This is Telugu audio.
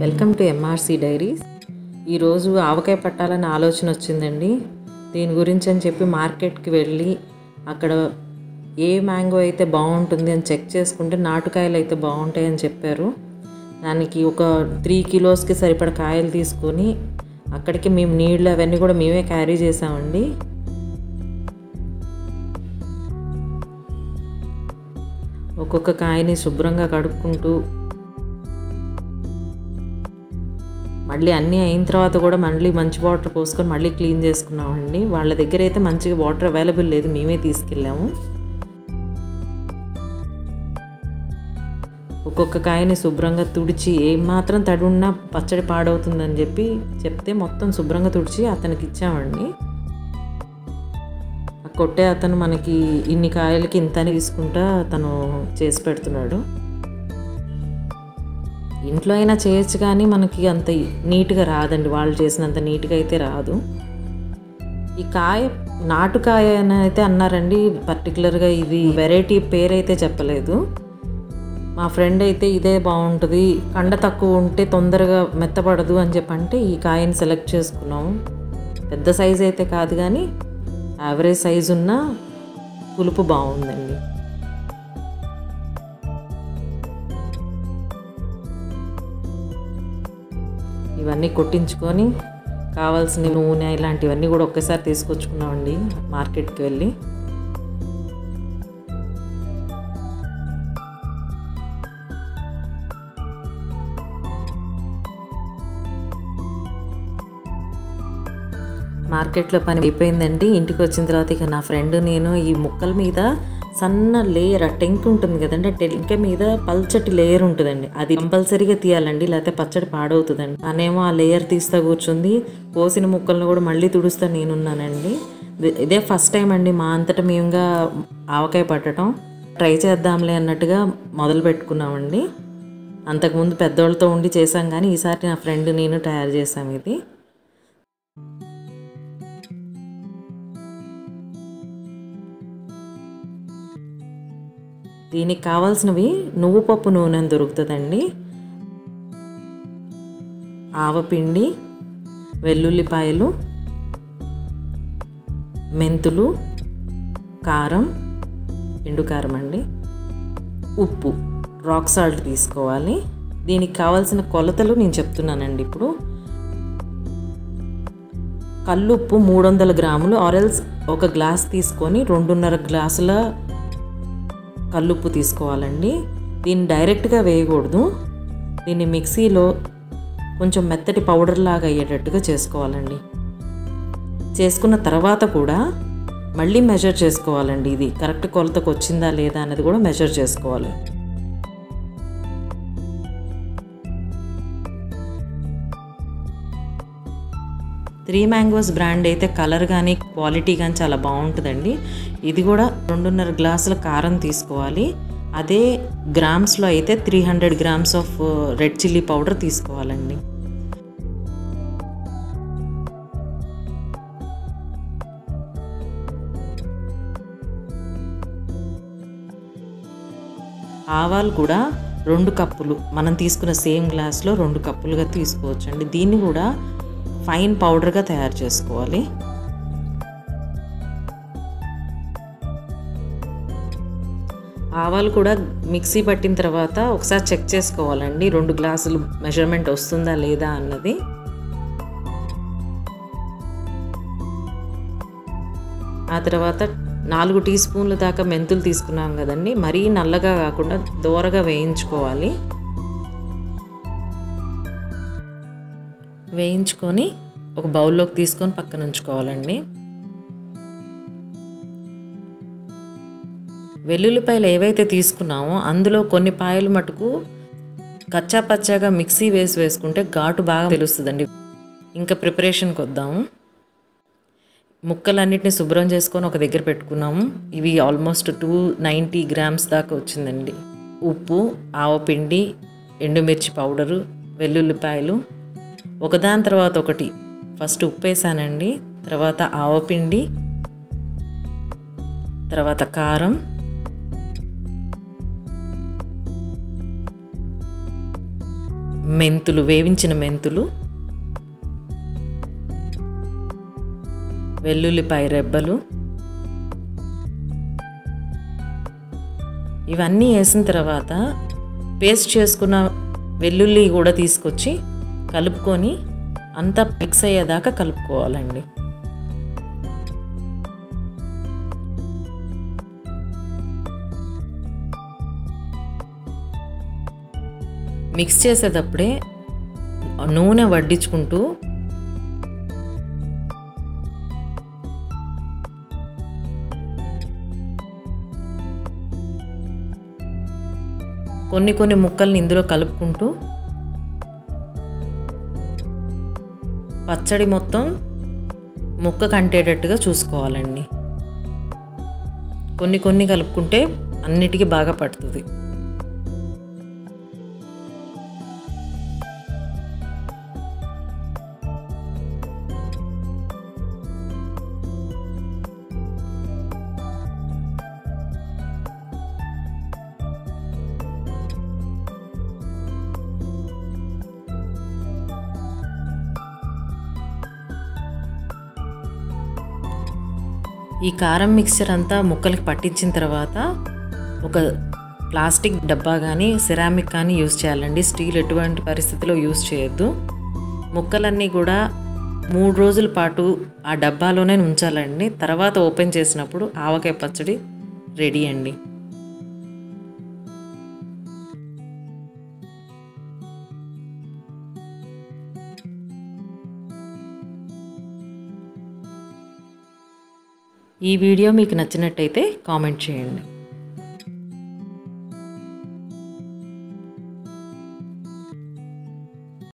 Welcome to MRC diaries. ఈరోజు ఆవకాయ పట్టాలని ఆలోచన వచ్చిందండి. దీని గురించి అని చెప్పి మార్కెట్కి వెళ్ళి అక్కడ ఏ మ్యాంగో అయితే బాగుంటుంది అని చెక్ చేసుకుంటే నాటుకాయలు అయితే బాగుంటాయని చెప్పారు. దానికి ఒక 3 కిలోస్కి సరిపడ కాయలు తీసుకొని అక్కడికి మేము నీళ్ళు అవన్నీ కూడా మేమే క్యారీ చేసామండి. ఒక్కొక్క కాయని శుభ్రంగా కడుక్కుంటూ మళ్ళీ అన్నీ అయిన తర్వాత కూడా మళ్ళీ మంచి వాటర్ పోసుకొని మళ్ళీ క్లీన్ చేసుకున్నామండి. వాళ్ళ దగ్గర అయితే మంచిగా వాటర్ అవైలబుల్ లేదు, మేమే తీసుకెళ్ళాము. ఒక్కొక్క కాయని శుభ్రంగా తుడిచి ఏమాత్రం తడి ఉన్నా పచ్చడి పాడవుతుందని చెప్తే మొత్తం శుభ్రంగా తుడిచి అతనికి ఇచ్చామండి. కొట్టే అతను మనకి ఇన్ని కాయలకి ఇంతని తీసుకుంటా తను చేసి పెడుతున్నాడు. ఇంట్లో అయినా చేయొచ్చు కానీ మనకి అంత నీట్గా రాదండి, వాళ్ళు చేసినంత నీట్గా అయితే రాదు. ఈ కాయ నాటుకాయ అని అయితే అన్నారండి, పర్టికులర్గా ఇది వెరైటీ పేరైతే చెప్పలేదు. మా ఫ్రెండ్ అయితే ఇదే బాగుంటుంది, కండ తక్కువ ఉంటే తొందరగా మెత్తపడదు అని చెప్పంటే ఈ కాయని సెలెక్ట్ చేసుకున్నాము. పెద్ద సైజు అయితే కాదు కానీ యావరేజ్ సైజు ఉన్న పులుపు బాగుందండి. ఇవన్నీ కొట్టించుకొని కావాల్సిన నూనె ఇలాంటివన్నీ కూడా ఒక్కసారి తీసుకొచ్చుకున్నామండి మార్కెట్కి వెళ్ళి. మార్కెట్లో పని అయిపోయిందండి. ఇంటికి వచ్చిన తర్వాత ఇక నా ఫ్రెండ్ నేను ఈ ముక్కల మీద సన్న లేయర్, ఆ టెంక్ ఉంటుంది కదండి, ఆ టెంక మీద పల్చటి లేయర్ ఉంటుందండి, అది కంపల్సరీగా తీయాలండి, లేకపోతే పచ్చడి పాడవుతుందండి. తనేమో ఆ లేయర్ తీస్తా కూర్చుంది. కోసిన ముక్కలను కూడా మళ్ళీ తుడుస్తా నేనున్నానండి. ఇదే ఫస్ట్ టైం అండి మా అంతటా మేముగా ఆవకాయ పట్టడం. ట్రై చేద్దాంలే అన్నట్టుగా మొదలు పెట్టుకున్నామండి. అంతకుముందు పెద్దవాళ్ళతో ఉండి చేసాం కానీ ఈసారి నా ఫ్రెండ్ నేను తయారు చేసాం ఇది. దీనికి కావాల్సినవి నువ్వు పప్పు నూనె దొరుకుతుందండి, ఆవపిండి, వెల్లుల్లిపాయలు, మెంతులు, కారం, ఎండు కారం అండి, ఉప్పు, రాక్ సాల్ట్ తీసుకోవాలి. దీనికి కావాల్సిన కొలతలు నేను చెప్తున్నానండి. ఇప్పుడు కల్లుప్పు 300 గ్రాములు ఆరెల్స్ ఒక గ్లాస్ తీసుకొని 2.5 గ్లాసుల కల్లుప్పు తీసుకోవాలండి. దీన్ని డైరెక్ట్గా వేయకూడదు, దీన్ని మిక్సీలో కొంచెం మెత్తటి పౌడర్ లాగా అయ్యేటట్టుగా చేసుకోవాలండి. చేసుకున్న తర్వాత కూడా మళ్ళీ మెజర్ చేసుకోవాలండి, ఇది కరెక్ట్ కొలతకు వచ్చిందా లేదా అనేది కూడా మెజర్ చేసుకోవాలి. త్రీ మ్యాంగోస్ బ్రాండ్ అయితే కలర్ కానీ క్వాలిటీ కానీ చాలా బాగుంటుందండి. ఇది కూడా 2.5 గ్లాసుల కారం తీసుకోవాలి. అదే గ్రామ్స్లో అయితే 300 grams of red chilli powder తీసుకోవాలండి. ఆవాలు కూడా 2 కప్పులు, మనం తీసుకున్న సేమ్ గ్లాస్లో 2 కప్పులుగా తీసుకోవచ్చండి. దీన్ని కూడా ఫైన్ పౌడర్గా తయారు చేసుకోవాలి. ఆవాలు కూడా మిక్సీ పట్టిన తర్వాత ఒకసారి చెక్ చేసుకోవాలండి, 2 గ్లాసులు మెజర్మెంట్ వస్తుందా లేదా అన్నది. ఆ తర్వాత 4 టీ స్పూన్ల దాకా మెంతులు తీసుకున్నాం కదండి, మరీ నల్లగా కాకుండా దోరగా వేయించుకోవాలి. వేయించుకొని ఒక బౌల్లోకి తీసుకొని పక్కన ఉంచుకోవాలండి. వెల్లుల్లిపాయలు ఏవైతే తీసుకున్నామో అందులో కొన్ని పాయలు మటుకు కచ్చా పచ్చాగా మిక్సీ వేసుకుంటే ఘాటు బాగా తెలుస్తుందండి. ఇంకా ప్రిపరేషన్కి వద్దాము. ముక్కలన్నిటిని శుభ్రం చేసుకొని ఒక దగ్గర పెట్టుకున్నాము. ఇవి ఆల్మోస్ట్ 290 గ్రామ్స్ దాకా వచ్చిందండి. ఉప్పు, ఆవపిండి, ఎండుమిర్చి పౌడరు, వెల్లుల్లిపాయలు ఒకదాని తర్వాత ఒకటి. ఫస్ట్ ఉప్పు వేసానండి, తర్వాత ఆవపిండి, తర్వాత కారం, మెంతులు, వేయించిన మెంతులు, వెల్లుల్లిపాయ రెబ్బలు, ఇవన్నీ వేసిన తర్వాత పేస్ట్ చేసుకున్న వెల్లుల్లి కూడా తీసుకొచ్చి కలుపుకొని అంతా మిక్స్ అయ్యేదాకా కలుపుకోవాలండి. మిక్స్ చేసేటప్పుడే నూనె వడ్డించుకుంటూ కొన్ని ముక్కల్ని ఇందులో కలుపుకుంటూ పచ్చడి మొత్తం ముక్క కంటేటట్టుగా చూసుకోవాలండి. కొన్ని కలుపుకుంటే అన్నిటికీ బాగా పడుతుంది. ఈ కారం మిక్చర్ అంతా ముక్కలకి పట్టించిన తర్వాత ఒక ప్లాస్టిక్ డబ్బా కానీ సిరామిక్ కానీ యూజ్ చేయాలండి. స్టీల్ ఎటువంటి పరిస్థితిలో యూజ్ చేయొద్దు. ముక్కలన్నీ కూడా 3 రోజుల పాటు ఆ డబ్బాలోనే ఉంచాలండి. తర్వాత ఓపెన్ చేసినప్పుడు ఆవకాయ పచ్చడి రెడీ అండి. ఈ వీడియో మీకు నచ్చినట్టయితే కామెంట్ చేయండి.